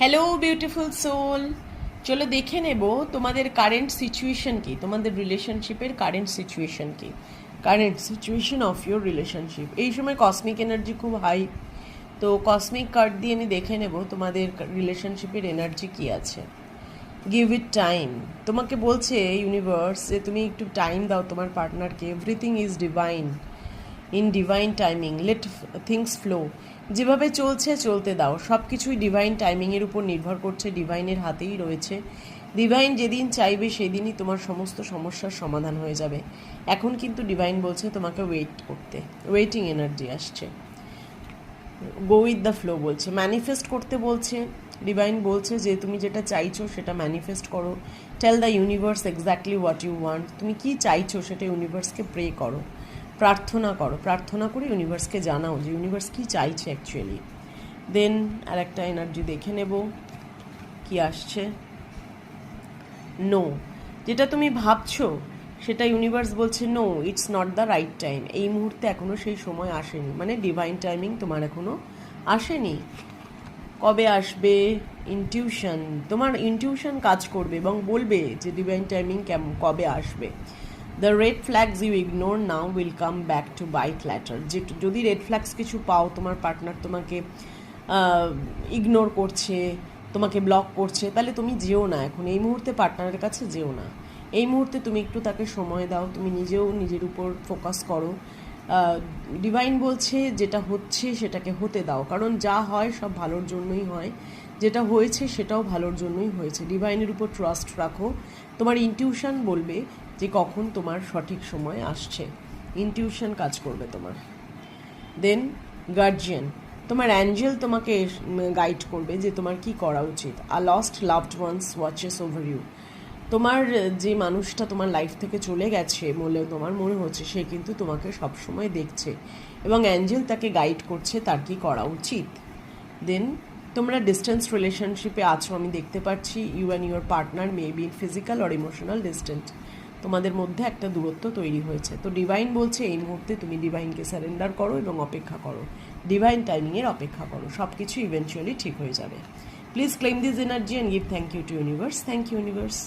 Hello beautiful soul, চলো দেখে নেব তোমাদের কারেন্ট সিচুয়েশন কি, তোমাদের রিলেশনশিপের কারেন্ট সিচুয়েশন কি, current situation of your relationship. এই সময় কসমিক এনার্জি খুব হাই, তো কসমিক কার্ড দিয়ে আমি দেখে নেব তোমাদের রিলেশনশিপের এনার্জি কি আছে। গিভ ইট টাইম, তোমাকে বলছে ইউনিভার্স যে তুমি একটু টাইম দাও তোমার পার্টনারকে। Everything is divine, in divine timing, let things flow. যেভাবে চলছে চলতে দাও, সব কিছুই ডিভাইন টাইমিংয়ের উপর নির্ভর করছে, ডিভাইনের হাতেই রয়েছে। ডিভাইন যেদিন চাইবে সেদিনই তোমার সমস্ত সমস্যার সমাধান হয়ে যাবে। এখন কিন্তু ডিভাইন বলছে তোমাকে ওয়েট করতে, ওয়েটিং এনার্জি আসছে। গো উইথ দ্য ফ্লো বলছে, ম্যানিফেস্ট করতে বলছে। ডিভাইন বলছে যে তুমি যেটা চাইছো সেটা ম্যানিফেস্ট করো। Tell the universe exactly what you want. তুমি কী চাইছো সেটা ইউনিভার্সকে প্রে করো, প্রার্থনা করো। প্রার্থনা করে ইউনিভার্সকে জানাও যে ইউনিভার্স কী চাইছে অ্যাকচুয়ালি। দেন আর একটা এনার্জি দেখে নেব কি আসছে। নো, যেটা তুমি ভাবছো সেটা ইউনিভার্স বলছে no, it's not the right time. এই মুহূর্তে এখনও সেই সময় আসেনি, মানে ডিভাইন টাইমিং তোমার এখনও আসেনি। কবে আসবে? ইনটিউশন, তোমার ইনটিউশন কাজ করবে এবং বলবে যে ডিভাইন টাইমিং কেমন, কবে আসবে। The red flags you ignore now will come back to bite later. যে যদি রেড ফ্ল্যাগস কিছু পাও, তোমার পার্টনার তোমাকে ইগনোর করছে, তোমাকে ব্লক করছে, তাহলে তুমি যেও না এখন, এই মুহূর্তে পার্টনারের কাছে যেও না। এই মুহূর্তে তুমি একটু তাকে সময় দাও, তুমি নিজেও নিজের উপর ফোকাস করো। ডিভাইন বলছে যেটা হচ্ছে সেটাকে হতে দাও, কারণ যা হয় সব ভালোর জন্যই হয়। যেটা হয়েছে সেটাও ভালোর জন্যই হয়েছে। ডিভাইনের উপর ট্রাস্ট রাখো। তোমার ইনটিউশন বলবে যে কখন তোমার সঠিক সময় আসছে, ইনটিউশন কাজ করবে তোমার। দেন গার্জিয়ান, তোমার অ্যাঞ্জেল তোমাকে গাইড করবে যে তোমার কি করা উচিত। A lost loved ones watches over you. তোমার যে মানুষটা তোমার লাইফ থেকে চলে গেছে বলে তোমার মনে হচ্ছে, সে কিন্তু তোমাকে সবসময় দেখছে এবং অ্যাঞ্জেল তাকে গাইড করছে তার কি করা উচিত। দেন তোমরা ডিস্টেন্স রিলেশনশিপে আছো, আমি দেখতে পাচ্ছি। You and your partner may be physical or emotional distant, তোমাদের মধ্যে একটা দূরত্ব তৈরি হয়েছে। তো ডিভাইন বলছে এই মুহূর্তে তুমি ডিভাইনকে সারেন্ডার করো এবং অপেক্ষা করো, ডিভাইন টাইমিংয়ের অপেক্ষা করো, সব কিছু ইভেনচুয়ালি ঠিক হয়ে যাবে। Please claim this energy and give thank you to universe. Thank you universe.